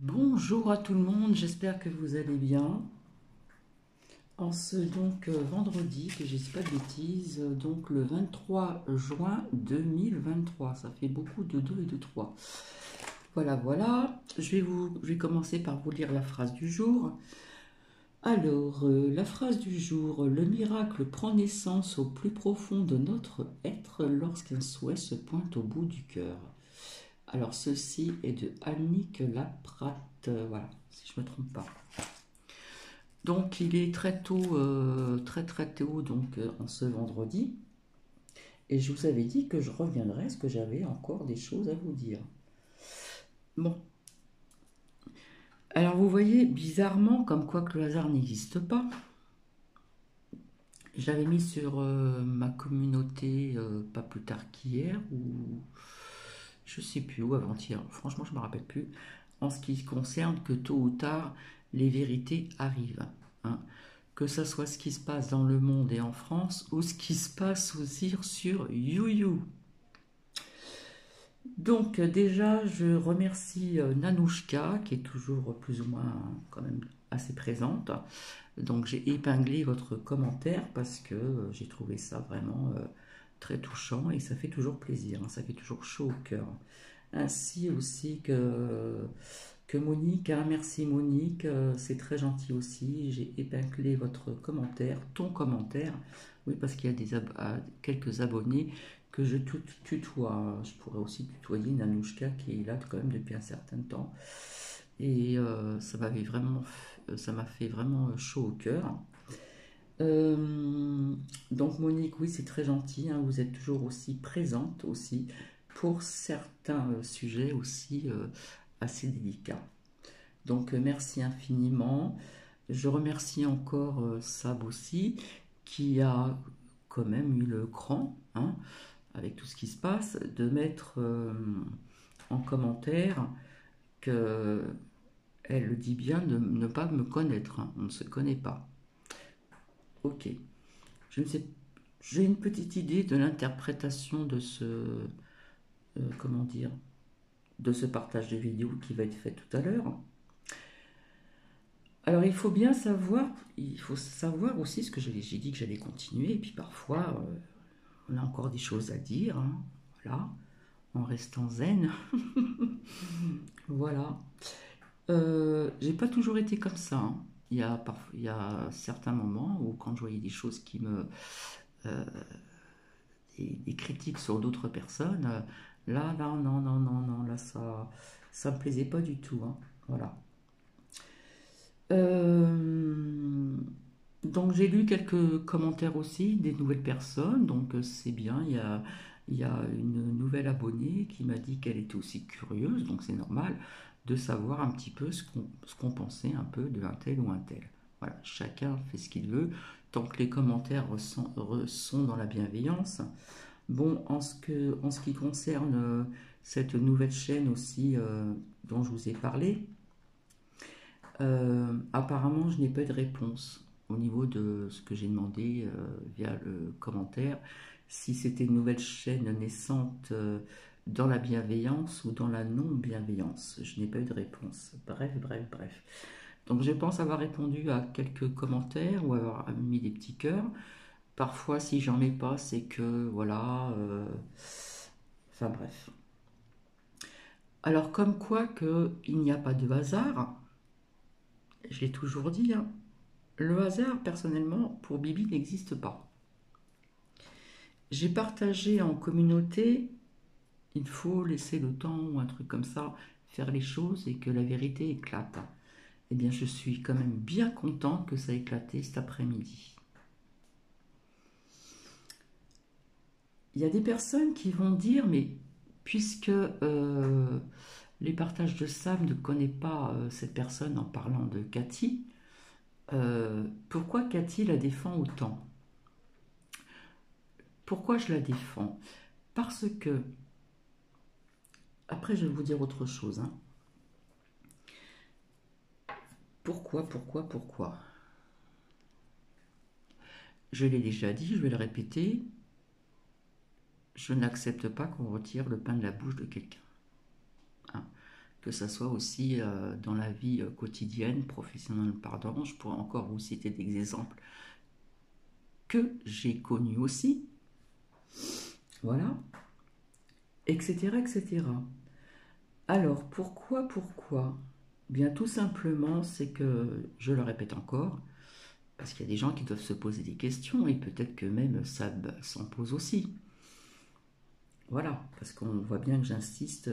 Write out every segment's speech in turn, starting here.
Bonjour à tout le monde, j'espère que vous allez bien. En ce vendredi, que je ne dis pas de bêtises, donc le 23 juin 2023, ça fait beaucoup de 2 et de 3. Voilà, voilà, je vais commencer par vous lire la phrase du jour. Alors, la phrase du jour, le miracle prend naissance au plus profond de notre être lorsqu'un souhait se pointe au bout du cœur. Alors, ceci est de Annick Laprate, voilà, si je ne me trompe pas. Donc il est très tôt, très tôt, en ce vendredi. Et je vous avais dit que je reviendrais, parce que j'avais encore des choses à vous dire. Bon, alors vous voyez, bizarrement, comme quoi que le hasard n'existe pas, j'avais mis sur ma communauté, pas plus tard qu'hier, ou je sais plus, ou avant-hier, franchement je ne me rappelle plus, en ce qui concerne que tôt ou tard, les vérités arrivent. Hein. Que ça soit ce qui se passe dans le monde et en France, ou ce qui se passe aussi sur YouYou. Donc déjà, je remercie Nanouchka, qui est toujours plus ou moins quand même assez présente. Donc j'ai épinglé votre commentaire parce que j'ai trouvé ça vraiment très touchant et ça fait toujours plaisir, hein, ça fait toujours chaud au cœur. Ainsi aussi que Monique, hein, merci Monique, c'est très gentil aussi. J'ai épinglé votre commentaire, ton commentaire, oui parce qu'il y a quelques abonnés que je tutoie. Je pourrais aussi tutoyer Nanouchka qui est là quand même depuis un certain temps. Et ça m'a fait vraiment chaud au cœur. Donc Monique, oui c'est très gentil, hein, vous êtes toujours aussi présente aussi pour certains sujets aussi assez délicats. Donc merci infiniment. Je remercie encore Sab aussi, qui a quand même eu le cran, hein, avec tout ce qui se passe, de mettre en commentaire que elle le dit bien de ne pas me connaître, hein, on ne se connaît pas. Ok, je ne sais, j'ai une petite idée de l'interprétation de comment dire, de ce partage de vidéo qui va être fait tout à l'heure. Alors il faut savoir aussi ce que j'ai dit que j'allais continuer, et puis parfois on a encore des choses à dire, hein, voilà, en restant zen, voilà. J'ai pas toujours été comme ça, hein. Il y a certains moments où quand je voyais des choses euh, des critiques sur d'autres personnes, là, non, là ça me plaisait pas du tout, hein, voilà. Euh, donc j'ai lu quelques commentaires aussi des nouvelles personnes, donc c'est bien. Il y a une nouvelle abonnée qui m'a dit qu'elle était aussi curieuse, donc c'est normal de savoir un petit peu ce qu'on pensait un peu de un tel ou un tel. Voilà, chacun fait ce qu'il veut, tant que les commentaires sont dans la bienveillance. Bon, en ce qui concerne cette nouvelle chaîne aussi dont je vous ai parlé, apparemment, je n'ai pas eu de réponse au niveau de ce que j'ai demandé via le commentaire, si c'était une nouvelle chaîne naissante dans la bienveillance ou dans la non-bienveillance. Je n'ai pas eu de réponse. Bref. Donc je pense avoir répondu à quelques commentaires ou avoir mis des petits cœurs. Parfois, si j'en mets pas, c'est que voilà. Enfin bref. Alors comme quoi qu'il n'y a pas de hasard, je l'ai toujours dit, hein, le hasard, personnellement, pour Bibi, n'existe pas. J'ai partagé en communauté, il faut laisser le temps ou un truc comme ça, faire les choses et que la vérité éclate. Eh bien, je suis quand même bien contente que ça ait éclaté cet après-midi. Il y a des personnes qui vont dire, mais puisque les partages de Sam ne connaissent pas cette personne en parlant de Cathy, pourquoi Cathy la défend autant? Pourquoi je la défends? Parce que, après je vais vous dire autre chose, hein. Pourquoi? Je l'ai déjà dit, je vais le répéter, je n'accepte pas qu'on retire le pain de la bouche de quelqu'un. Hein. que ça soit aussi dans la vie quotidienne, professionnelle, pardon. Je pourrais encore vous citer des exemples que j'ai connus aussi, voilà, etc., etc. Alors, pourquoi? Bien, tout simplement, c'est que, je le répète encore, parce qu'il y a des gens qui doivent se poser des questions, et peut-être que même ça s'en pose aussi. Voilà, parce qu'on voit bien que j'insiste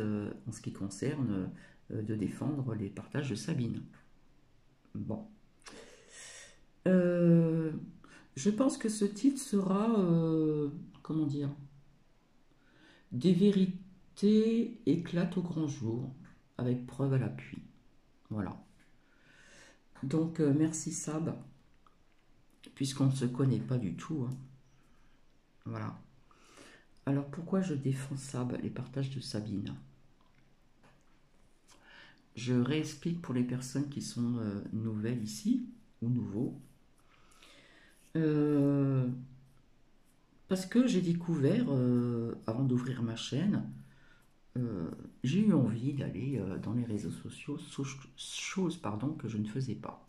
en ce qui concerne de défendre les partages de Sabine. Bon. Euh, je pense que ce titre sera, comment dire, des vérités éclatent au grand jour, avec preuve à l'appui. Voilà. Donc, merci Sab, puisqu'on ne se connaît pas du tout, hein. Voilà. Alors, pourquoi je défends Sab, les partages de Sabine? Je réexplique pour les personnes qui sont nouvelles ici, ou nouveaux. Parce que j'ai découvert, avant d'ouvrir ma chaîne, j'ai eu envie d'aller dans les réseaux sociaux, chose pardon, que je ne faisais pas.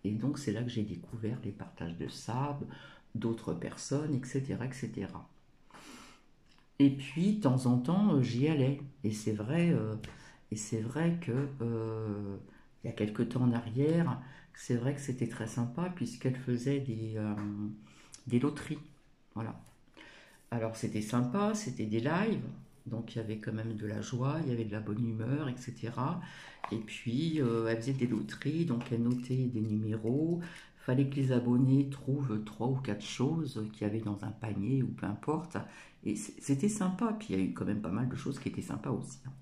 Et donc c'est là que j'ai découvert les partages de Sab, d'autres personnes, etc., etc. Et puis de temps en temps, j'y allais. Et c'est vrai que il y a quelques temps en arrière, c'est vrai que c'était très sympa puisqu'elle faisait des loteries. Voilà. Alors c'était sympa, c'était des lives, donc il y avait quand même de la joie, il y avait de la bonne humeur, etc. Et puis elle faisait des loteries, donc elle notait des numéros. Fallait que les abonnés trouvent 3 ou 4 choses qu'il y avait dans un panier ou peu importe. Et c'était sympa. Puis il y a eu quand même pas mal de choses qui étaient sympas aussi, hein.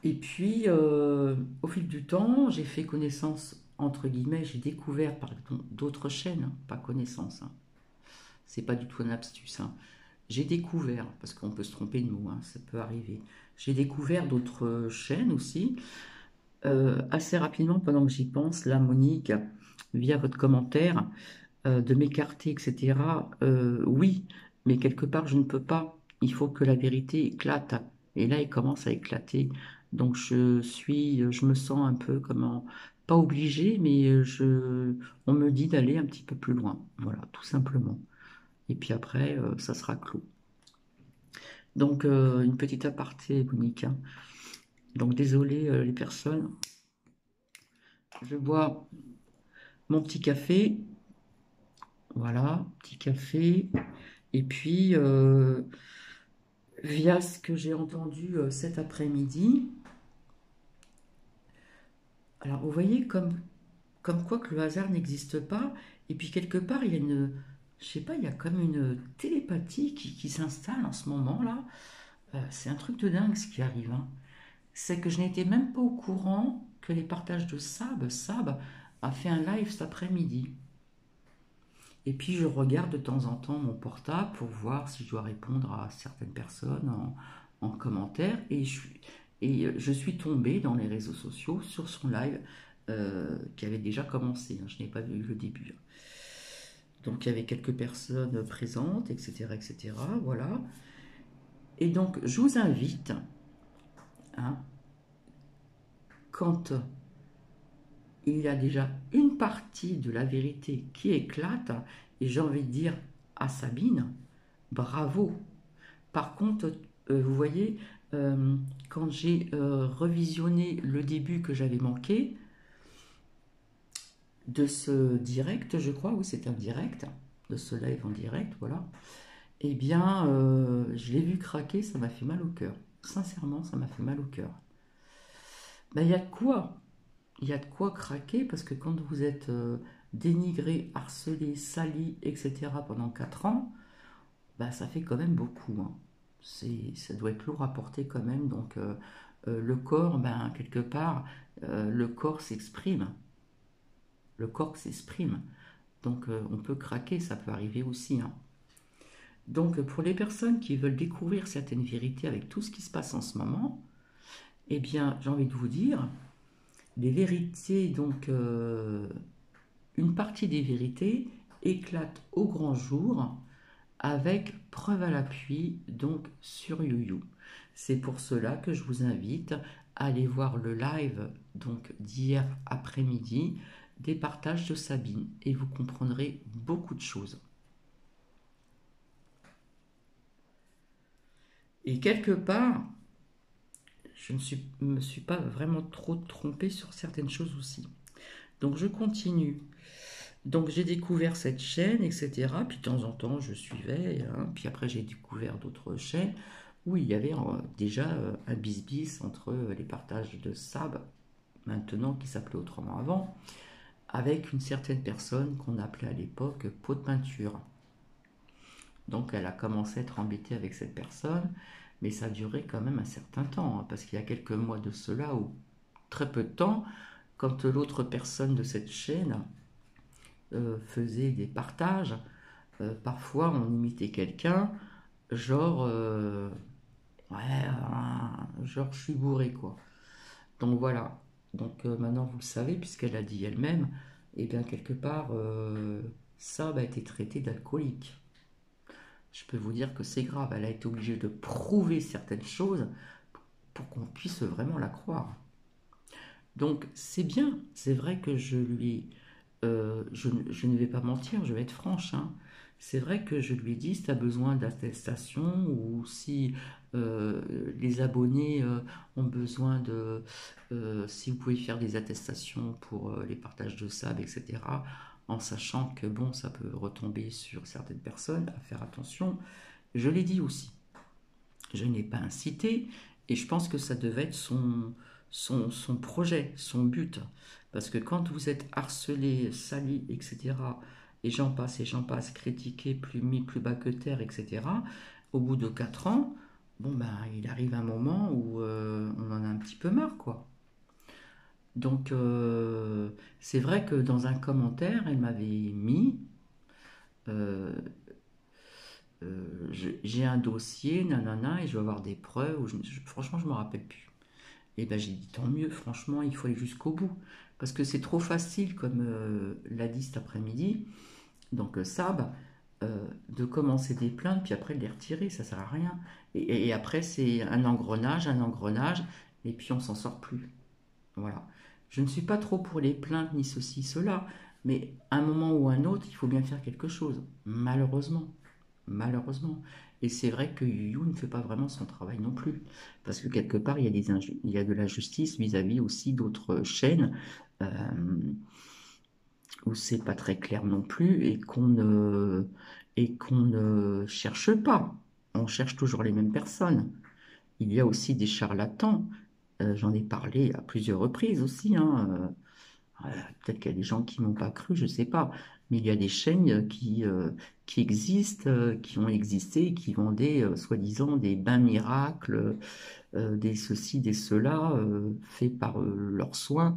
Et puis au fil du temps, j'ai fait connaissance, entre guillemets, j'ai découvert par d'autres chaînes, hein, pas connaissance, hein. C'est pas du tout un abstus, hein. J'ai découvert, parce qu'on peut se tromper de mots, hein, ça peut arriver. J'ai découvert d'autres chaînes aussi, assez rapidement pendant que j'y pense, là, Monique, via votre commentaire, de m'écarter, etc. Oui, mais quelque part, je ne peux pas. Il faut que la vérité éclate. Et là, elle commence à éclater. Donc, je me sens un peu pas obligée, mais on me dit d'aller un petit peu plus loin. Voilà, tout simplement. Et puis après, ça sera clos. Donc, une petite aparté, Monique, hein. Donc, désolé les personnes. Je bois mon petit café. Voilà, petit café. Et puis, via ce que j'ai entendu cet après-midi, alors vous voyez comme quoi que le hasard n'existe pas. Et puis, quelque part, il y a je sais pas, il y a comme une télépathie qui s'installe en ce moment-là. C'est un truc de dingue ce qui arrive, hein. C'est que je n'étais même pas au courant que les partages de Sab a fait un live cet après-midi. Et puis je regarde de temps en temps mon portable pour voir si je dois répondre à certaines personnes en commentaire. Et je suis tombée dans les réseaux sociaux sur son live qui avait déjà commencé, hein. Je n'ai pas vu le début. Donc il y avait quelques personnes présentes, etc., etc. Voilà. Et donc je vous invite, hein, quand il y a déjà une partie de la vérité qui éclate, et j'ai envie de dire à Sabine, bravo. Par contre, vous voyez, quand j'ai revisionné le début que j'avais manqué de ce direct, je crois, oui c'est un direct, de ce live en direct, voilà, eh bien, je l'ai vu craquer, ça m'a fait mal au cœur. Sincèrement, ça m'a fait mal au cœur. Ben, il y a de quoi. Il y a de quoi craquer parce que quand vous êtes dénigré, harcelé, sali, etc. pendant 4 ans, bah, ça fait quand même beaucoup, hein. Ça doit être lourd à porter quand même. Donc le corps, ben, quelque part, le corps s'exprime. Le corps s'exprime. Donc on peut craquer, ça peut arriver aussi, hein. Donc pour les personnes qui veulent découvrir certaines vérités avec tout ce qui se passe en ce moment, eh bien j'ai envie de vous dire, les vérités, donc une partie des vérités éclate au grand jour avec preuve à l'appui, donc sur YouYou. C'est pour cela que je vous invite à aller voir le live donc d'hier après-midi des partages de Sabine et vous comprendrez beaucoup de choses. Et quelque part, je ne me suis pas vraiment trop trompée sur certaines choses aussi. Donc je continue. Donc j'ai découvert cette chaîne, etc. Puis de temps en temps, je suivais. Hein. Puis après, j'ai découvert d'autres chaînes où il y avait déjà un bis-bis entre les partages de Sab, maintenant qui s'appelait autrement avant, avec une certaine personne qu'on appelait à l'époque pot de peinture. Donc elle a commencé à être embêtée avec cette personne, mais ça a duré quand même un certain temps, hein, parce qu'il y a quelques mois de cela, ou très peu de temps, quand l'autre personne de cette chaîne faisait des partages, parfois on imitait quelqu'un, genre, ouais, genre je suis bourré quoi. Donc voilà, donc maintenant vous le savez, puisqu'elle a dit elle-même, et bien quelque part, ça a été traité d'alcoolique. Je peux vous dire que c'est grave, elle a été obligée de prouver certaines choses pour qu'on puisse vraiment la croire. Donc c'est bien, c'est vrai que je ne vais pas mentir, je vais être franche, hein. C'est vrai que je lui ai dit si tu as besoin d'attestation ou si les abonnés ont besoin si vous pouvez faire des attestations pour les partages de sable, etc. En sachant que bon, ça peut retomber sur certaines personnes, à faire attention. Je l'ai dit aussi. Je n'ai pas incité et je pense que ça devait être son projet, son but. Parce que quand vous êtes harcelé, sali, etc., et j'en passe, critiqué, plus mis plus bas que terre, etc., au bout de 4 ans, bon ben, il arrive un moment où on en a un petit peu marre, quoi. Donc, c'est vrai que dans un commentaire, elle m'avait mis euh, j'ai un dossier, nanana, et je vais avoir des preuves. Franchement, je me rappelle plus. Et ben j'ai dit tant mieux, franchement, il faut aller jusqu'au bout. Parce que c'est trop facile, comme l'a dit cet après-midi, donc Sab, de commencer des plaintes, puis après de les retirer, ça sert à rien. Et après, c'est un engrenage, et puis on s'en sort plus. Voilà. Je ne suis pas trop pour les plaintes, ni ceci, cela, mais à un moment ou à un autre, il faut bien faire quelque chose, malheureusement. Malheureusement. Et c'est vrai que You ne fait pas vraiment son travail non plus. Parce que quelque part, il y a de la justice vis-à-vis aussi d'autres chaînes euh, où c'est pas très clair non plus et qu'on ne cherche pas. On cherche toujours les mêmes personnes. Il y a aussi des charlatans. J'en ai parlé à plusieurs reprises aussi, hein. Peut-être qu'il y a des gens qui m'ont pas cru, je ne sais pas. Mais il y a des chaînes qui existent, qui ont existé, qui vendaient soi-disant des bains miracles, des ceci, des cela, faits par leurs soins.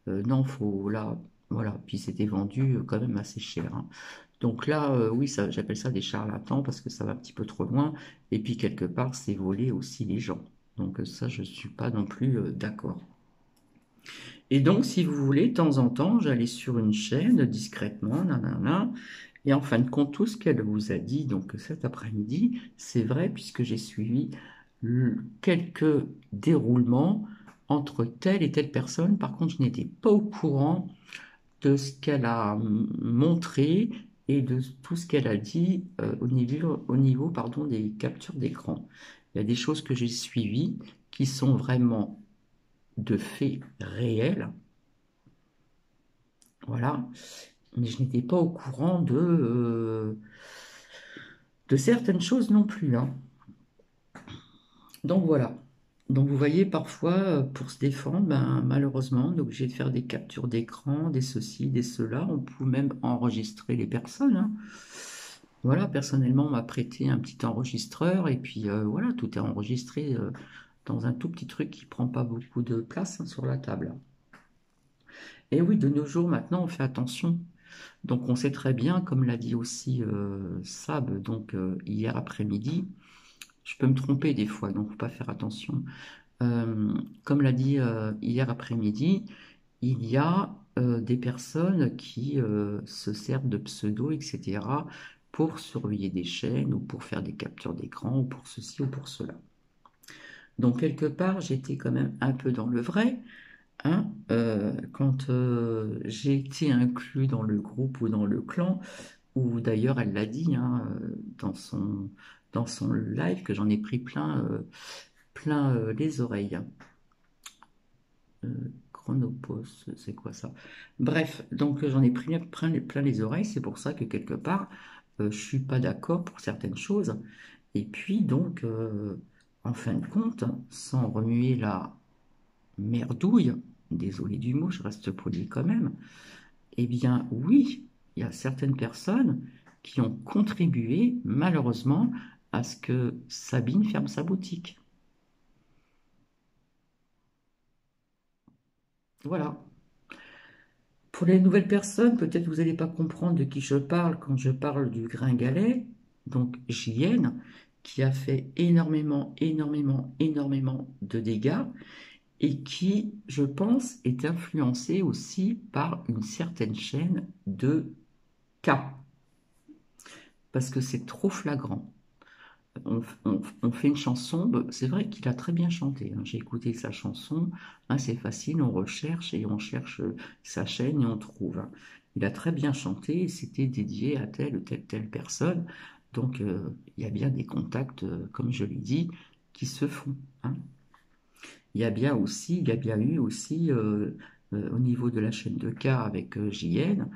Non, faut là, voilà. Puis c'était vendu quand même assez cher. Hein. Donc là, oui, j'appelle ça des charlatans parce que ça va un petit peu trop loin. Et puis quelque part, c'est voler aussi les gens. Donc ça, je ne suis pas non plus d'accord. Et donc, si vous voulez, de temps en temps, j'allais sur une chaîne discrètement, nanana, et en fin de compte, tout ce qu'elle vous a dit donc cet après-midi, c'est vrai puisque j'ai suivi quelques déroulements entre telle et telle personne. Par contre, je n'étais pas au courant de ce qu'elle a montré et de tout ce qu'elle a dit au niveau pardon, des captures d'écran. Il y a des choses que j'ai suivies qui sont vraiment de faits réels. Voilà. Mais je n'étais pas au courant de certaines choses non plus. Hein. Donc voilà. Donc vous voyez, parfois, pour se défendre, ben, malheureusement, on est obligé de faire des captures d'écran, des ceci, des cela. On peut même enregistrer les personnes. Hein. Voilà, personnellement, on m'a prêté un petit enregistreur et puis voilà, tout est enregistré dans un tout petit truc qui prend pas beaucoup de place hein, sur la table. Et oui, de nos jours, maintenant, on fait attention. Donc on sait très bien, comme l'a dit aussi Sab, donc hier après-midi, je peux me tromper des fois, donc faut pas faire attention. Comme l'a dit hier après-midi, il y a des personnes qui se servent de pseudo, etc., pour surveiller des chaînes ou pour faire des captures d'écran ou pour ceci ou pour cela. Donc, quelque part, j'étais quand même un peu dans le vrai, hein, quand j'ai été inclus dans le groupe ou dans le clan, ou d'ailleurs, elle l'a dit, hein, dans son live, que j'en ai pris plein les oreilles. Chronopause, c'est quoi ça? Bref, donc j'en ai pris plein les oreilles, c'est pour ça que quelque part, je suis pas d'accord pour certaines choses. Et puis donc, en fin de compte, sans remuer la merdouille, désolé du mot, je reste poli quand même, eh bien oui, il y a certaines personnes qui ont contribué malheureusement à ce que Sabine ferme sa boutique. Voilà. Pour les nouvelles personnes, peut-être vous n'allez pas comprendre de qui je parle quand je parle du Gringalet, donc JN, qui a fait énormément de dégâts et qui, je pense, est influencé aussi par une certaine chaîne de cas, parce que c'est trop flagrant. On fait une chanson, c'est vrai qu'il a très bien chanté, hein. J'ai écouté sa chanson, hein, c'est facile, on recherche et on cherche sa chaîne et on trouve, hein. Il a très bien chanté et c'était dédié à telle ou telle personne. Donc il y a bien des contacts, comme je l'ai dit, qui se font, hein. Il y a bien eu aussi au niveau de la chaîne de K avec JN,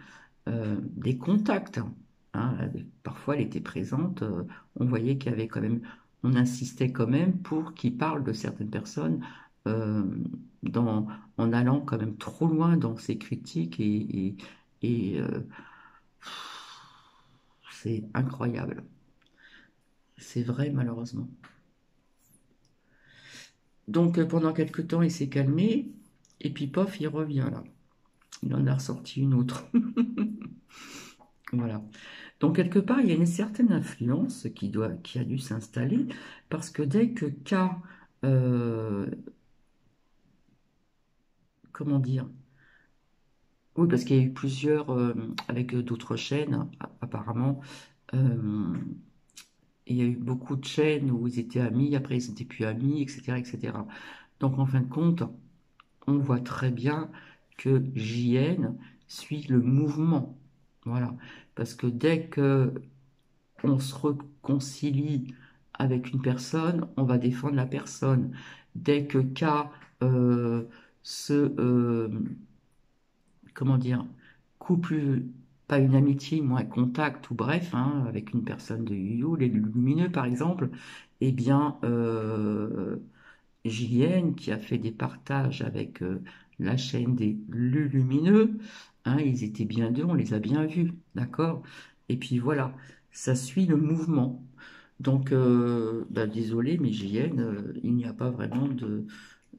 des contacts, hein. Parfois, elle était présente, on voyait qu'il y avait quand même, on insistait quand même pour qu'il parle de certaines personnes euh, dans, en allant quand même trop loin dans ses critiques et c'est incroyable. C'est vrai, malheureusement. Donc, pendant quelque temps, il s'est calmé et puis, pof, il revient là. Il en a ressorti une autre. Voilà. Donc, quelque part, il y a une certaine influence qui a dû s'installer parce que dès que K, euh, comment dire, oui, parce qu'il y a eu plusieurs, avec d'autres chaînes, apparemment, euh, il y a eu beaucoup de chaînes où ils étaient amis, après ils n'étaient plus amis, etc., etc. Donc, en fin de compte, on voit très bien que JN suit le mouvement. Voilà. Parce que dès que on se réconcilie avec une personne, on va défendre la personne. Dès que K euh, se, comment dire, couple, pas une amitié, mais un contact, ou bref, hein, avec une personne de Yu, les lumineux par exemple, eh bien, JN qui a fait des partages avec la chaîne des lumineux, hein, ils étaient bien deux, on les a bien vus, d'accord? Et puis voilà, ça suit le mouvement. Donc, bah, désolé, mais JN, il n'y a pas vraiment de...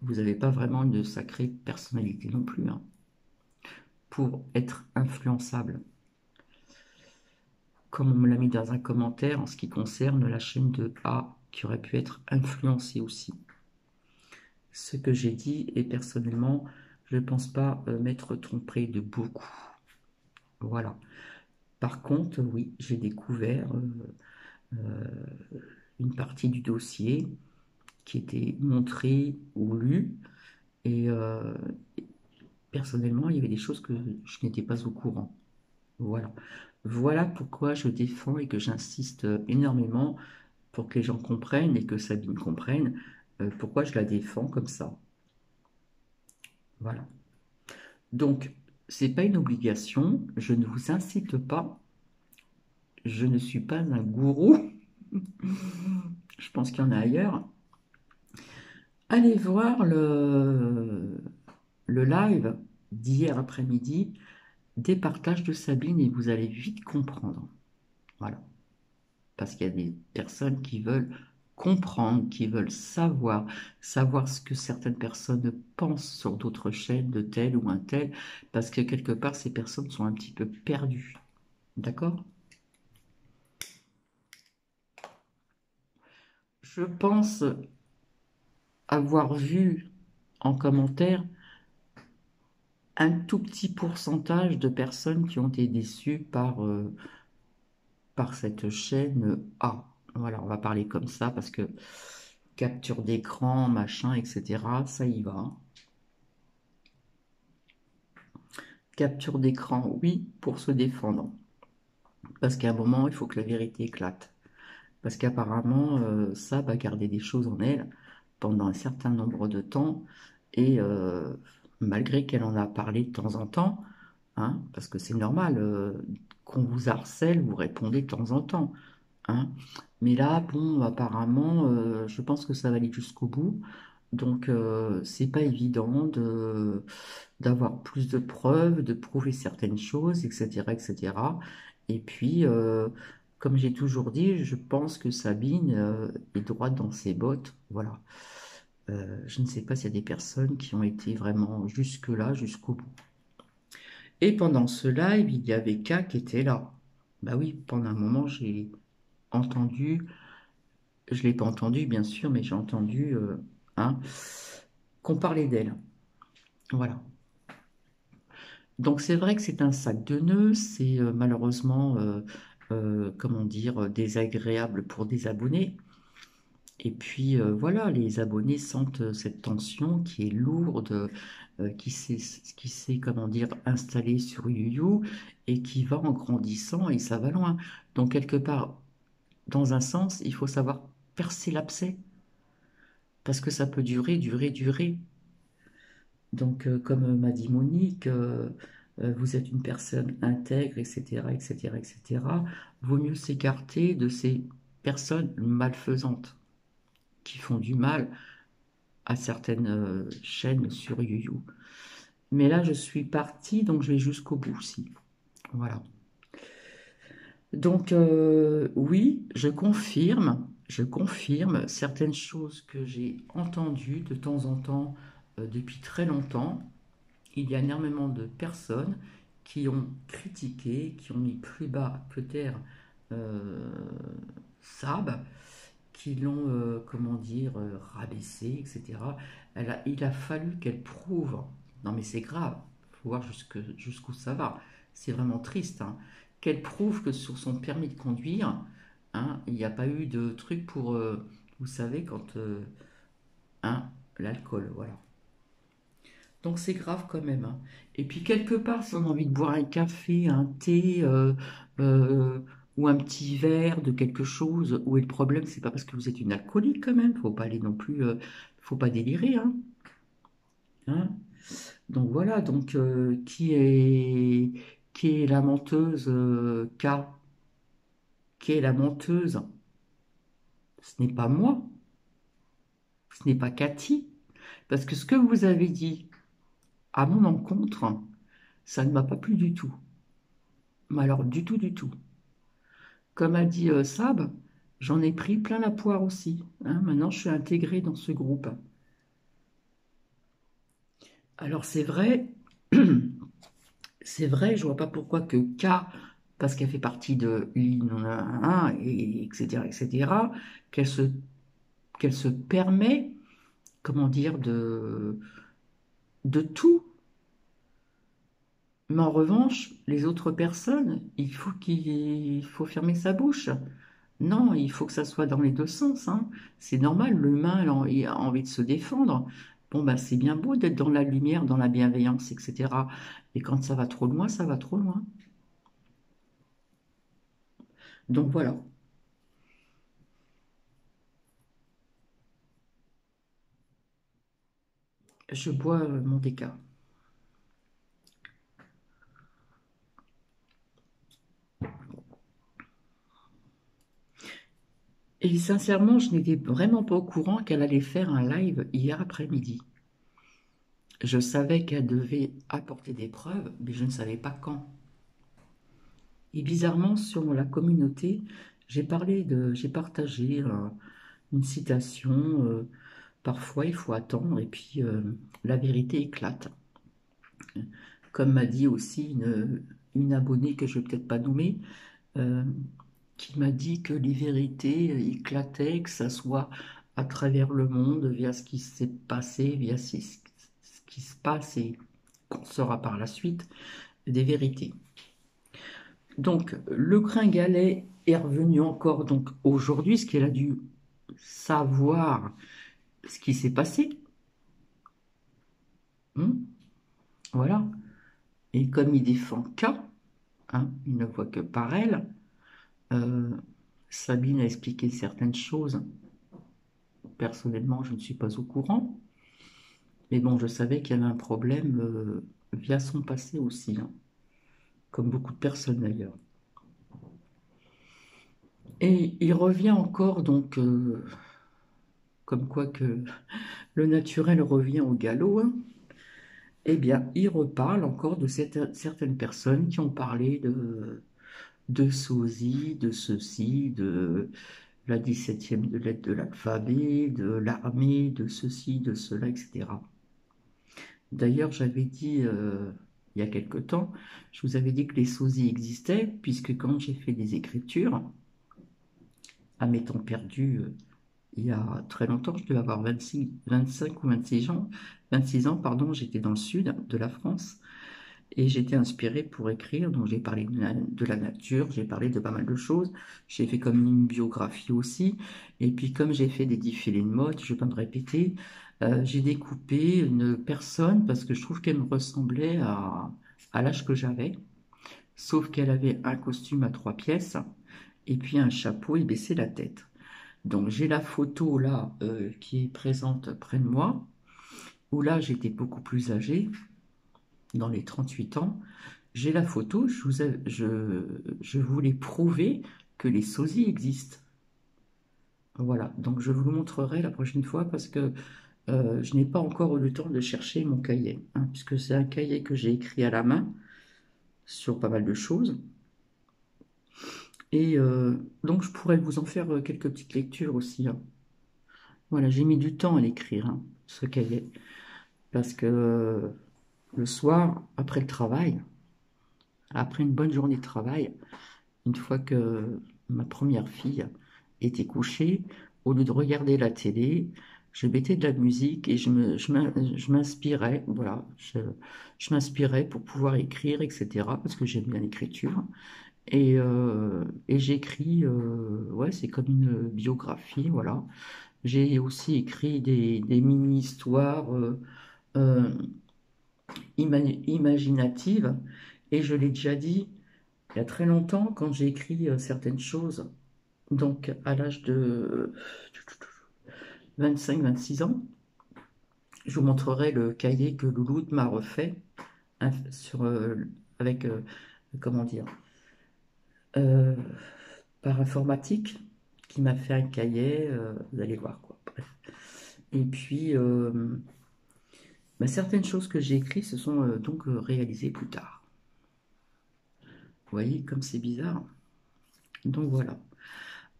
Vous n'avez pas vraiment de sacrée personnalité non plus, hein, pour être influençable. Comme on me l'a mis dans un commentaire en ce qui concerne la chaîne de A, qui aurait pu être influencée aussi. Ce que j'ai dit, et personnellement, je ne pense pas m'être trompé de beaucoup. Voilà. Par contre, oui, j'ai découvert une partie du dossier qui était montrée ou lue, et personnellement, il y avait des choses que je n'étais pas au courant. Voilà. Voilà pourquoi je défends et que j'insiste énormément pour que les gens comprennent et que Sabine comprenne pourquoi je la défends comme ça. Voilà. Donc, c'est pas une obligation, je ne vous incite pas, je ne suis pas un gourou, je pense qu'il y en a ailleurs. Allez voir le live d'hier après-midi des partages de Sabine et vous allez vite comprendre. Voilà. Parce qu'il y a des personnes qui veulent comprendre, qui veulent savoir ce que certaines personnes pensent sur d'autres chaînes de tel ou un tel, parce que quelque part, ces personnes sont un petit peu perdues. D'accord? Je pense avoir vu en commentaire un tout petit pourcentage de personnes qui ont été déçues par cette chaîne A. Voilà, on va parler comme ça parce que capture d'écran, machin, etc. Ça y va. Capture d'écran, oui, pour se défendre. Parce qu'à un moment, il faut que la vérité éclate. Parce qu'apparemment, Sab a gardé des choses en elle pendant un certain nombre de temps. Et malgré qu'elle en a parlé de temps en temps, hein, parce que c'est normal, qu'on vous harcèle, vous répondez de temps en temps. Hein. Mais là, bon, apparemment, je pense que ça va aller jusqu'au bout. Donc, c'est pas évident d'avoir plus de preuves, de prouver certaines choses, etc., etc. Et puis, comme j'ai toujours dit, je pense que Sabine, est droite dans ses bottes. Voilà. Je ne sais pas s'il y a des personnes qui ont été vraiment jusque-là, jusqu'au bout. Et pendant ce live, il y avait K qui était là. Bah oui, pendant un moment, j'ai entendu, je l'ai pas entendu bien sûr, mais j'ai entendu, hein, qu'on parlait d'elle. Voilà. Donc c'est vrai que c'est un sac de nœuds, c'est malheureusement, comment dire, désagréable pour des abonnés. Et puis voilà, les abonnés sentent cette tension qui est lourde, qui s'est, comment dire, installée sur YouYou et qui va en grandissant et ça va loin. Donc quelque part, dans un sens, il faut savoir percer l'abcès parce que ça peut durer, durer, durer. Donc comme m'a dit Monique, vous êtes une personne intègre, etc., etc., etc. Vaut mieux s'écarter de ces personnes malfaisantes qui font du mal à certaines chaînes sur YouYou. Mais là, je suis partie, donc je vais jusqu'au bout aussi. Voilà. Donc, oui, je confirme certaines choses que j'ai entendues de temps en temps depuis très longtemps. Il y a énormément de personnes qui ont critiqué, qui ont mis plus bas que terre euh, Sab, qui l'ont, comment dire, rabaissé, etc. Il a fallu qu'elle prouve, non mais c'est grave, il faut voir jusqu'où ça va, c'est vraiment triste, hein, qu'elle prouve que sur son permis de conduire, hein, il n'y a pas eu de truc pour, vous savez, quand, hein, l'alcool, voilà. Donc c'est grave quand même, hein. Et puis quelque part, si on a envie de boire un café, un thé, euh, ou un petit verre de quelque chose, où est le problème, c'est pas parce que vous êtes une alcoolique quand même, faut pas aller non plus, faut pas délirer, hein. Hein. Donc voilà, donc qui est la menteuse K? Qui est la menteuse? Ce n'est pas moi, ce n'est pas Cathy, parce que ce que vous avez dit à mon encontre, ça ne m'a pas plu du tout. Mais alors du tout, du tout. Comme a dit Sab, j'en ai pris plein la poire aussi. Hein. Maintenant, je suis intégrée dans ce groupe. Alors c'est vrai, c'est vrai, je vois pas pourquoi que K, parce qu'elle fait partie de l'IN1, et etc., etc., qu'elle se, qu'elle se permet, comment dire, de tout. Mais en revanche, les autres personnes, il faut fermer sa bouche. Non, il faut que ça soit dans les deux sens, hein. C'est normal, l'humain il a envie de se défendre. Bon, bah, c'est bien beau d'être dans la lumière, dans la bienveillance, etc. Et quand ça va trop loin, ça va trop loin. Donc voilà, je bois mon déca. Et sincèrement, je n'étais vraiment pas au courant qu'elle allait faire un live hier après-midi. Je savais qu'elle devait apporter des preuves, mais je ne savais pas quand. Et bizarrement, sur la communauté, j'ai partagé une citation. Parfois, il faut attendre et puis la vérité éclate. Comme m'a dit aussi une abonnée que je ne vais peut-être pas nommer, euh, qui m'a dit que les vérités éclataient, que ça soit à travers le monde, via ce qui s'est passé, via ce qui se passe et qu'on saura par la suite, des vérités. Donc, le Gringalet est revenu encore donc aujourd'hui, ce qu'elle a dû savoir ce qui s'est passé. Hein, voilà. Et comme il défend K, hein, il ne voit que par elle, euh, Sabine a expliqué certaines choses. Personnellement, je ne suis pas au courant. Mais bon, je savais qu'il y avait un problème via son passé aussi, hein, comme beaucoup de personnes d'ailleurs. Et il revient encore, donc, comme quoi que le naturel revient au galop, hein. Eh bien, il reparle encore de certaines personnes qui ont parlé de sosie, de ceci, de la 17e de lettre de l'alphabet, de l'armée, de ceci, de cela, etc. D'ailleurs, j'avais dit, il y a quelque temps, je vous avais dit que les sosies existaient, puisque quand j'ai fait des écritures, à mes temps perdus, il y a très longtemps, je devais avoir 25 ou 26 ans, pardon, j'étais dans le sud de la France, et j'étais inspirée pour écrire, donc j'ai parlé de la nature, j'ai parlé de pas mal de choses, j'ai fait comme une biographie aussi, et puis comme j'ai fait des défilés de mode, je ne vais pas me répéter, j'ai découpé une personne parce que je trouve qu'elle me ressemblait à l'âge que j'avais, sauf qu'elle avait un costume à 3 pièces, et puis un chapeau et baissait la tête. Donc j'ai la photo là qui est présente près de moi, où là j'étais beaucoup plus âgée, dans les 38 ans. J'ai la photo, je voulais prouver que les sosies existent. Voilà, donc je vous le montrerai la prochaine fois parce que je n'ai pas encore eu le temps de chercher mon cahier, hein, puisque c'est un cahier que j'ai écrit à la main sur pas mal de choses. Et donc je pourrais vous en faire quelques petites lectures aussi, hein. Voilà, j'ai mis du temps à l'écrire, hein, ce cahier, parce que le soir, après le travail, après une bonne journée de travail, une fois que ma première fille était couchée, au lieu de regarder la télé, je mettais de la musique et je m'inspirais, voilà, je m'inspirais pour pouvoir écrire, etc., parce que j'aime bien l'écriture. Et j'écris, ouais, c'est comme une biographie, voilà. J'ai aussi écrit des mini-histoires euh, imaginatives, et je l'ai déjà dit, il y a très longtemps, quand j'ai écrit certaines choses, donc à l'âge de 25-26 ans, je vous montrerai le cahier que Louloute m'a refait, hein, avec, comment dire, euh, par informatique, qui m'a fait un cahier, vous allez voir quoi. Bref. Et puis, bah, certaines choses que j'ai écrites se sont donc réalisées plus tard. Vous voyez comme c'est bizarre. Donc voilà.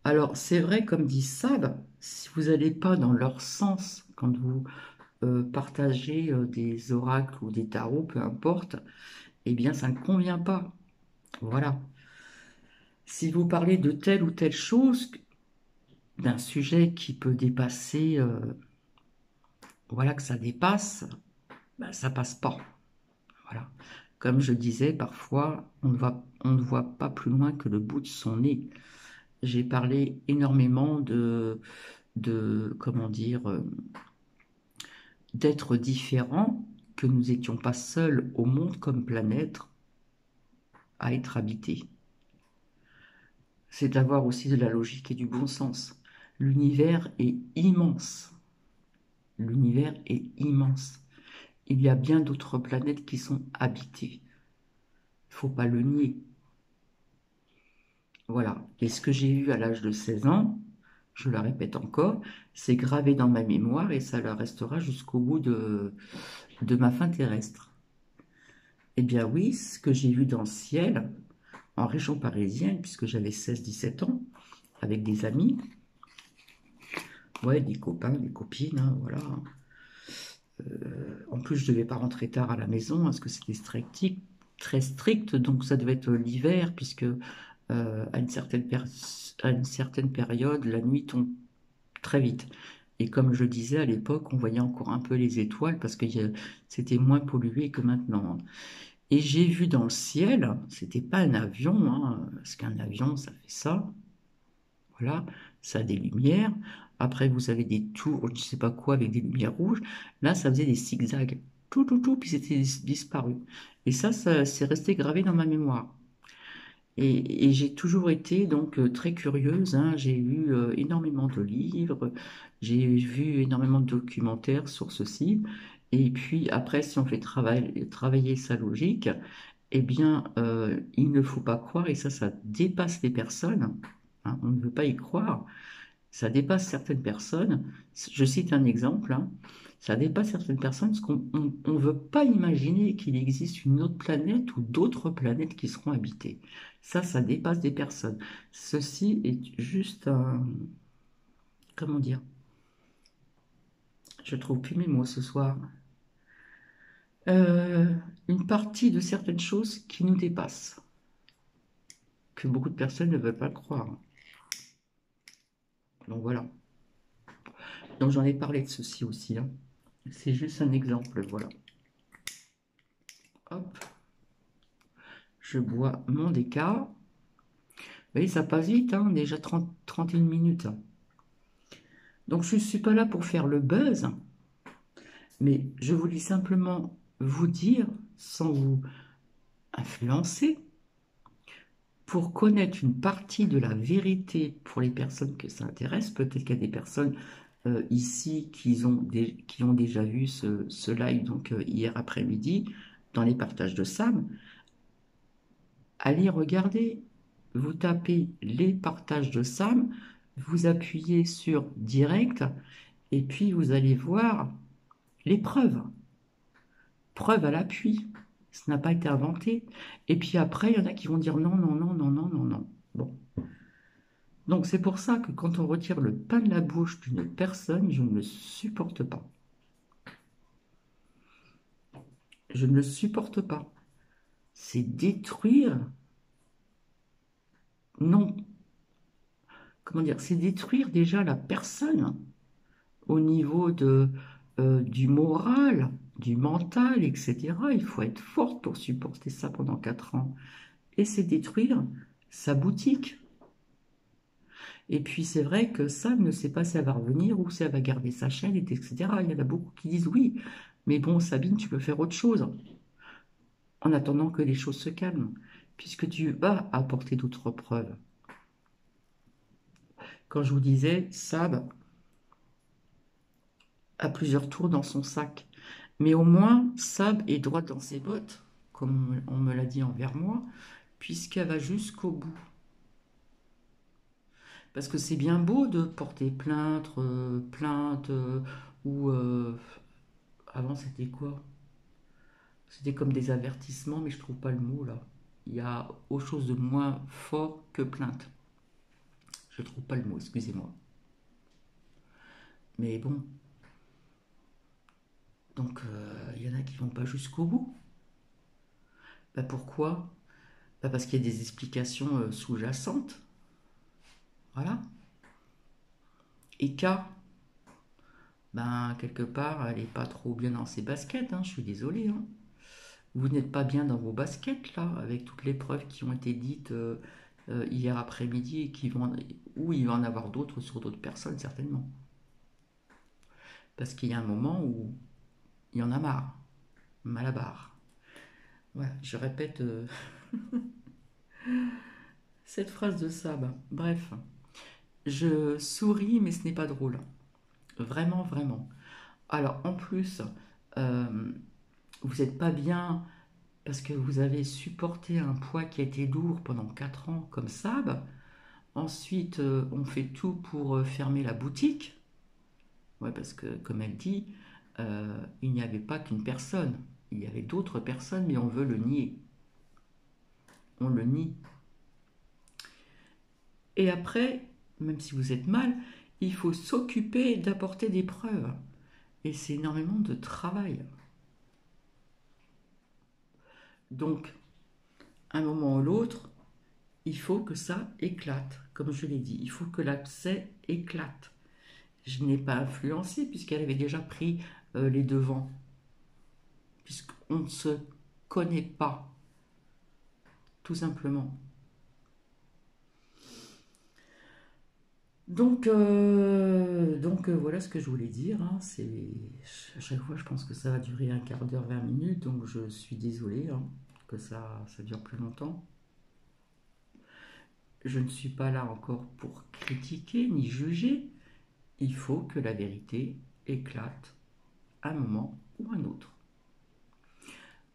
Alors, c'est vrai, comme dit Sab, si vous n'allez pas dans leur sens quand vous partagez des oracles ou des tarots, peu importe, eh bien, ça ne convient pas. Voilà. Si vous parlez de telle ou telle chose, d'un sujet qui peut dépasser, voilà, que ça dépasse, ben, ça passe pas. Voilà. Comme je disais, parfois, on ne voit pas plus loin que le bout de son nez. J'ai parlé énormément comment dire, d'être différents, que nous n'étions pas seuls au monde comme planète à être habité. C'est d'avoir aussi de la logique et du bon sens. L'univers est immense. L'univers est immense. Il y a bien d'autres planètes qui sont habitées. Il ne faut pas le nier. Voilà. Et ce que j'ai eu à l'âge de 16 ans, je le répète encore, c'est gravé dans ma mémoire et ça le restera jusqu'au bout de ma fin terrestre. Eh bien oui, ce que j'ai vu dans le ciel, en région parisienne, puisque j'avais 16-17 ans, avec des amis, ouais, des copains, des copines, hein, voilà. En plus, je ne devais pas rentrer tard à la maison, parce que c'était très strict, donc ça devait être l'hiver, puisque à une certaine période, la nuit tombe très vite. Et comme je disais à l'époque, on voyait encore un peu les étoiles, parce que c'était moins pollué que maintenant. Et j'ai vu dans le ciel, c'était pas un avion, hein, parce qu'un avion, ça fait ça, voilà, ça a des lumières. Après, vous avez des tours, je ne sais pas quoi, avec des lumières rouges. Là, ça faisait des zigzags. Tout, puis c'était disparu. Et ça c'est resté gravé dans ma mémoire. Et j'ai toujours été donc très curieuse, hein. J'ai lu énormément de livres, j'ai vu énormément de documentaires sur ceci. Et puis après, si on fait travailler sa logique, eh bien, il ne faut pas croire, et ça dépasse les personnes, hein, on ne veut pas y croire, ça dépasse certaines personnes. Je cite un exemple, hein. Ça dépasse certaines personnes parce qu'on ne veut pas imaginer qu'il existe une autre planète ou d'autres planètes qui seront habitées. Ça dépasse des personnes. Ceci est juste un... Comment dire? Je trouve plus mes mots ce soir. Euh, une partie de certaines choses qui nous dépassent, que beaucoup de personnes ne veulent pas le croire. Donc voilà. Donc j'en ai parlé de ceci aussi, hein. C'est juste un exemple, voilà. Hop, je bois mon déca. Vous voyez, ça passe vite, hein, déjà 31 minutes. Donc je ne suis pas là pour faire le buzz, mais je voulais simplement vous dire, sans vous influencer, pour connaître une partie de la vérité pour les personnes que ça intéresse. Peut-être qu'il y a des personnes ici qui ont déjà vu ce live donc, hier après-midi dans les partages de Sam. Allez regarder, vous tapez les partages de Sam, vous appuyez sur direct et puis vous allez voir les preuves. Preuves à l'appui. Ça n'a pas été inventé. Et puis après, il y en a qui vont dire non, non, non, non, non, non, non. Bon. Donc c'est pour ça que quand on retire le pain de la bouche d'une personne, je ne le supporte pas. Je ne le supporte pas. C'est détruire, non, comment dire, c'est détruire déjà la personne au niveau du moral, du mental, etc. Il faut être forte pour supporter ça pendant 4 ans. Et c'est détruire sa boutique. Et puis c'est vrai que Sam ne sait pas si elle va revenir ou si elle va garder sa chaîne, etc. Il y en a beaucoup qui disent oui, mais bon, Sabine, tu peux faire autre chose en attendant que les choses se calment, puisque tu vas apporter d'autres preuves. Quand je vous disais, Sab a plusieurs tours dans son sac, mais au moins Sab est droite dans ses bottes, comme on me l'a dit envers moi, puisqu'elle va jusqu'au bout. Parce que c'est bien beau de porter plainte, ou avant c'était quoi? C'était comme des avertissements, mais je trouve pas le mot là. Il y a autre chose de moins fort que plainte. Je trouve pas le mot, excusez-moi. Mais bon, donc il y en a qui vont pas jusqu'au bout. Bah pourquoi? Bah parce qu'il y a des explications sous-jacentes. Voilà. Et K, ben quelque part, elle est pas trop bien dans ses baskets, hein, je suis désolé, hein. Vous n'êtes pas bien dans vos baskets là, avec toutes les preuves qui ont été dites hier après-midi et où il va en avoir d'autres sur d'autres personnes certainement. Parce qu'il y a un moment où il y en a marre, mal à barre. Voilà, je répète cette phrase de Sab. Bref, je souris mais ce n'est pas drôle. Vraiment, vraiment. Alors en plus, euh, vous n'êtes pas bien parce que vous avez supporté un poids qui a été lourd pendant 4 ans comme Sab. Ensuite, on fait tout pour fermer la boutique. Ouais, parce que, comme elle dit, il n'y avait pas qu'une personne. Il y avait d'autres personnes, mais on veut le nier. On le nie. Et après, même si vous êtes mal, il faut s'occuper d'apporter des preuves. Et c'est énormément de travail. Donc, à un moment ou l'autre, il faut que ça éclate. Comme je l'ai dit, il faut que l'abcès éclate. Je n'ai pas influencé puisqu'elle avait déjà pris les devants. Puisqu'on ne se connaît pas, tout simplement. Voilà ce que je voulais dire, hein. À chaque fois, je pense que ça va durer un quart d'heure, 20 minutes, donc je suis désolé, hein, que ça dure plus longtemps. Je ne suis pas là encore pour critiquer ni juger. Il faut que la vérité éclate à un moment ou un autre.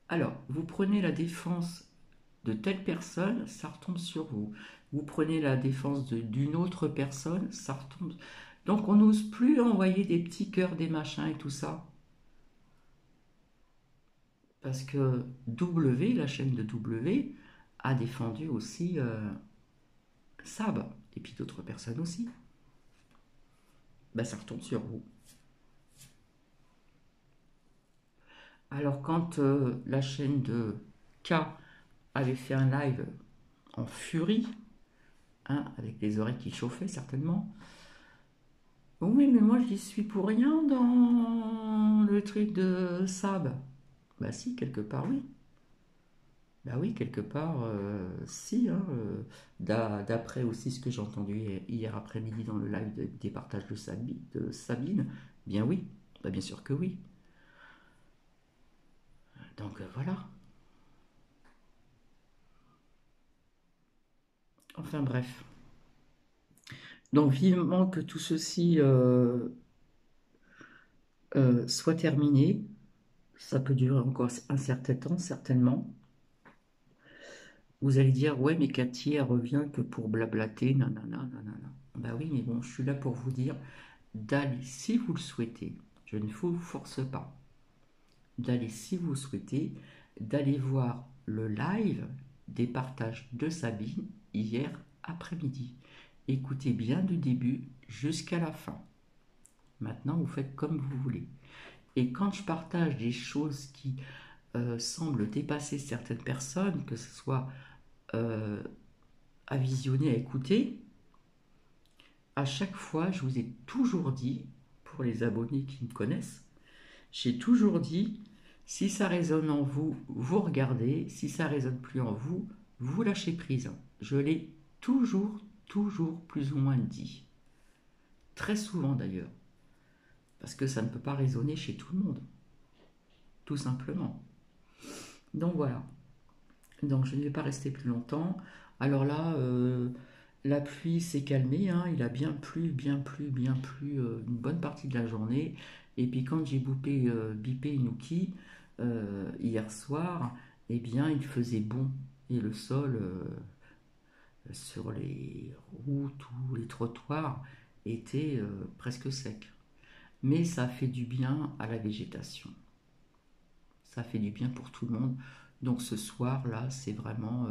Alors, vous prenez la défense de telle personne, ça retombe sur vous. Vous prenez la défense d'une autre personne, ça retombe. Donc on n'ose plus envoyer des petits cœurs, des machins et tout ça. Parce que W, la chaîne de W, a défendu aussi Sab, et puis d'autres personnes aussi. Ben, ça retombe sur vous. Alors quand la chaîne de K avait fait un live en furie, hein, avec les oreilles qui chauffaient certainement, oui, mais moi j'y suis pour rien dans le truc de Sab. Bah si, quelque part oui. Bah oui, quelque part si, hein, d'après aussi ce que j'ai entendu hier après-midi dans le live des partages de Sabine, bien oui, bah bien sûr que oui. Donc voilà. Enfin bref. Donc vivement que tout ceci soit terminé. Ça peut durer encore un certain temps, certainement. Vous allez dire, ouais, mais Cathy, elle revient que pour blablater, nanana, nanana. Bah oui, mais bon, je suis là pour vous dire d'aller si vous le souhaitez. Je ne vous force pas. D'aller si vous souhaitez, d'aller voir le live des partages de Sabine hier après-midi. Écoutez bien du début jusqu'à la fin. Maintenant, vous faites comme vous voulez. Et quand je partage des choses qui semblent dépasser certaines personnes, que ce soit euh, à visionner, à écouter, à chaque fois, je vous ai toujours dit, pour les abonnés qui me connaissent, j'ai toujours dit, si ça résonne en vous, vous regardez, si ça résonne plus en vous, vous lâchez prise. Je l'ai toujours plus ou moins dit. Très souvent d'ailleurs. Parce que ça ne peut pas résonner chez tout le monde. Tout simplement. Donc voilà. Donc je ne vais pas rester plus longtemps. Alors là, la pluie s'est calmée, hein. Il a bien plu une bonne partie de la journée. Et puis quand j'ai bipé Nuki hier soir, eh bien il faisait bon. Et le sol sur les routes ou les trottoirs était presque sec. Mais ça fait du bien à la végétation. Ça fait du bien pour tout le monde. Donc ce soir-là, c'est vraiment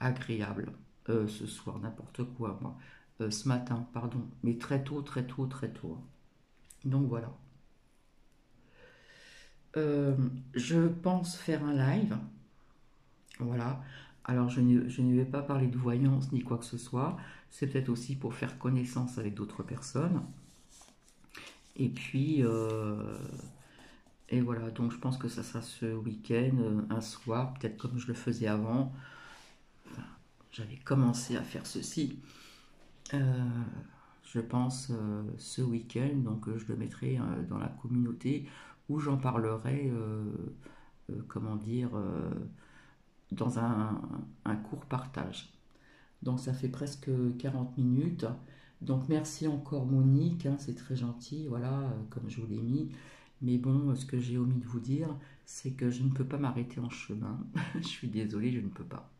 agréable. Ce soir, n'importe quoi, moi. Ce matin, pardon. Mais très tôt, très tôt, très tôt. Donc voilà. Euh, je pense faire un live. Voilà. Alors je ne vais pas parler de voyance ni quoi que ce soit. C'est peut-être aussi pour faire connaissance avec d'autres personnes. Et puis, et voilà, donc je pense que ça sera ce week-end, un soir, peut-être comme je le faisais avant. Enfin, j'avais commencé à faire ceci, euh, je pense, ce week-end, donc je le mettrai dans la communauté où j'en parlerai, comment dire, dans un court partage. Donc ça fait presque 40 minutes. Donc merci encore Monique, hein, c'est très gentil, voilà, comme je vous l'ai mis. Mais bon, ce que j'ai omis de vous dire, c'est que je ne peux pas m'arrêter en chemin. Je suis désolée, je ne peux pas.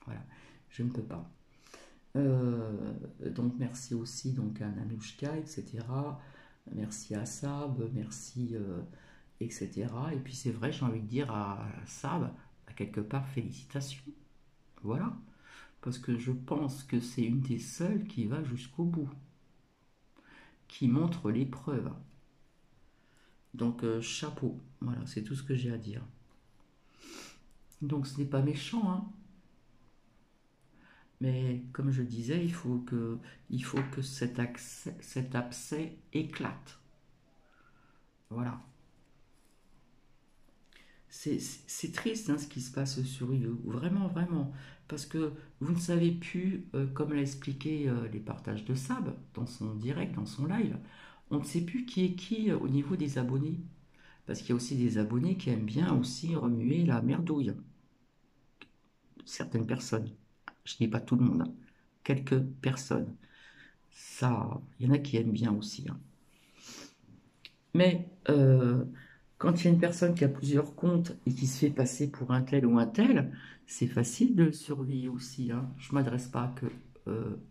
Voilà, je ne peux pas. Donc merci aussi donc à Nanouchka, etc. Merci à Sab, merci, etc. Et puis c'est vrai, j'ai envie de dire à Sab, à quelque part, félicitations. Voilà. Parce que je pense que c'est une des seules qui va jusqu'au bout, qui montre l'épreuve. Donc chapeau, voilà, c'est tout ce que j'ai à dire. Donc ce n'est pas méchant, hein, mais comme je disais, il faut que cet abcès éclate. Voilà. c'est triste hein, ce qui se passe sur You, vraiment, vraiment. Parce que vous ne savez plus, comme l'a expliqué les partages de Sab dans son direct, dans son live, on ne sait plus qui est qui au niveau des abonnés. Parce qu'il y a aussi des abonnés qui aiment bien aussi remuer la merdouille. Certaines personnes. Je ne dis pas tout le monde, hein. Quelques personnes. Ça, il y en a qui aiment bien aussi, hein. Mais quand il y a une personne qui a plusieurs comptes et qui se fait passer pour un tel ou un tel, c'est facile de le surveiller aussi, hein. Je ne m'adresse pas que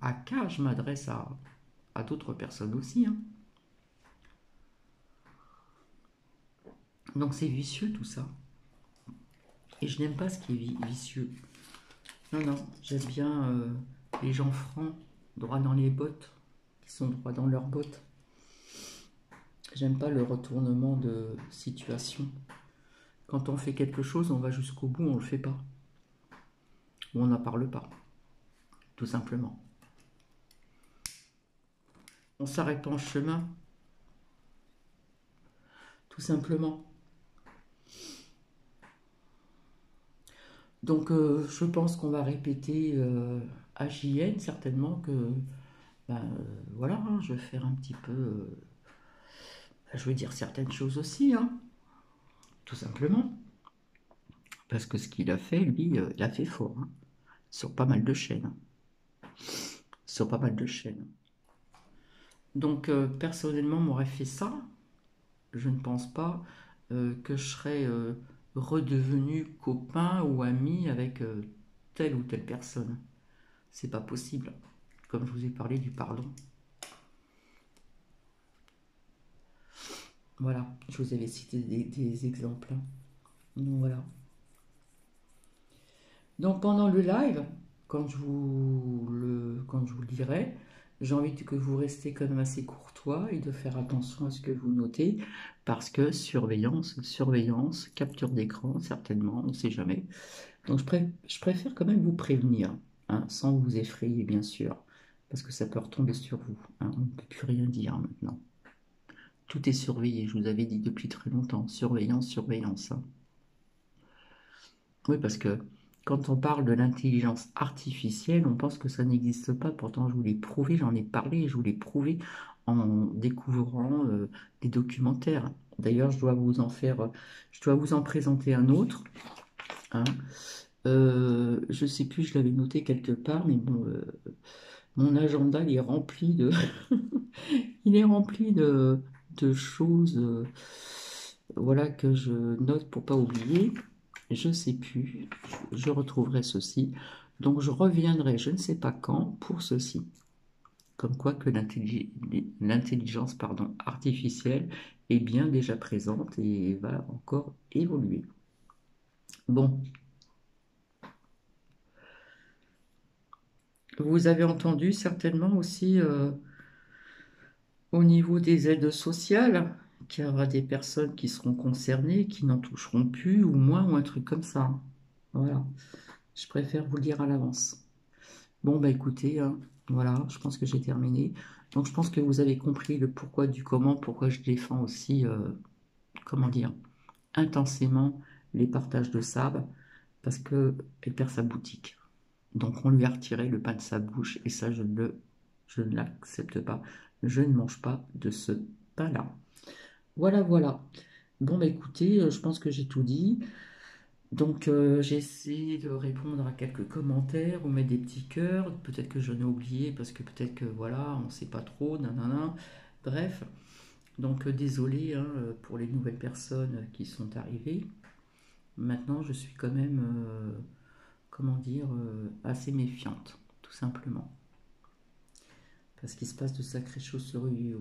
à K, je m'adresse à d'autres personnes aussi, hein. Donc c'est vicieux tout ça. Et je n'aime pas ce qui est vicieux. Non, non, j'aime bien les gens francs, droits dans les bottes, qui sont droits dans leurs bottes. J'aime pas le retournement de situation. Quand on fait quelque chose, on va jusqu'au bout, on le fait pas. Ou on n'en parle pas, tout simplement. On s'arrête pas en chemin, tout simplement. Donc je pense qu'on va répéter à JN certainement que ben, voilà, hein, je vais faire un petit peu, je veux dire certaines choses aussi, hein, tout simplement. Parce que ce qu'il a fait, lui, il a fait fort, hein, sur pas mal de chaînes. Sur pas mal de chaînes. Donc personnellement, m'aurait fait ça, je ne pense pas que je serais redevenu copain ou ami avec telle ou telle personne. C'est pas possible. Comme je vous ai parlé du pardon. Voilà, je vous avais cité des exemples, hein. Donc voilà. Donc pendant le live, quand je vous le dirai, j'ai envie que vous restez quand même assez courtois et de faire attention à ce que vous notez, parce que surveillance, surveillance, capture d'écran, certainement, on ne sait jamais. Donc je préfère quand même vous prévenir, hein, sans vous effrayer bien sûr, parce que ça peut retomber sur vous, hein, on ne peut plus rien dire maintenant. Tout est surveillé, je vous avais dit depuis très longtemps, surveillance, surveillance, hein. Oui, parce que quand on parle de l'intelligence artificielle, on pense que ça n'existe pas. Pourtant, je vous l'ai prouvé, j'en ai parlé, je vous l'ai prouvé en découvrant des documentaires. D'ailleurs, je dois vous en présenter un autre, hein. Je sais plus, je l'avais noté quelque part, mais bon, mon agenda il est rempli de, il est rempli de choses, voilà, que je note pour pas oublier. Je ne sais plus, je retrouverai ceci. Donc je reviendrai, je ne sais pas quand, pour ceci. Comme quoi que l'intelligence artificielle est bien déjà présente et va encore évoluer. Bon, vous avez entendu certainement aussi au niveau des aides sociales qu'il y aura des personnes qui seront concernées, qui n'en toucheront plus, ou moins, ou un truc comme ça. Voilà, je préfère vous le dire à l'avance. Bon, bah écoutez, hein, voilà, je pense que j'ai terminé. Donc je pense que vous avez compris le pourquoi du comment, pourquoi je défends aussi, comment dire, intensément les partages de Sab, parce qu'elle perd sa boutique. Donc on lui a retiré le pain de sa bouche, et ça je ne l'accepte pas. Je ne mange pas de ce pain-là. Voilà, voilà. Bon, bah écoutez, je pense que j'ai tout dit. Donc j'ai essayé de répondre à quelques commentaires ou mettre des petits cœurs. Peut-être que j'en ai oublié parce que peut-être que voilà, on ne sait pas trop, nanana. Bref, donc désolé hein, pour les nouvelles personnes qui sont arrivées. Maintenant, je suis quand même, comment dire, assez méfiante, tout simplement. Parce qu'il se passe de sacrées choses sur Yu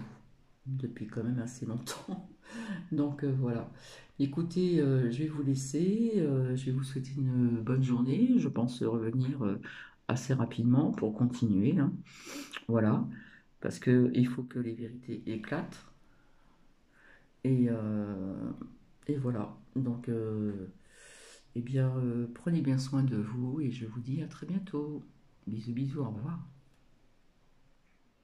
depuis quand même assez longtemps. Donc voilà. Écoutez, je vais vous laisser. Je vais vous souhaiter une bonne journée. Je pense revenir assez rapidement pour continuer, hein. Voilà. Parce qu'il faut que les vérités éclatent. Et, euh, et voilà. Donc, eh bien, prenez bien soin de vous et je vous dis à très bientôt. Bisous, bisous, au revoir.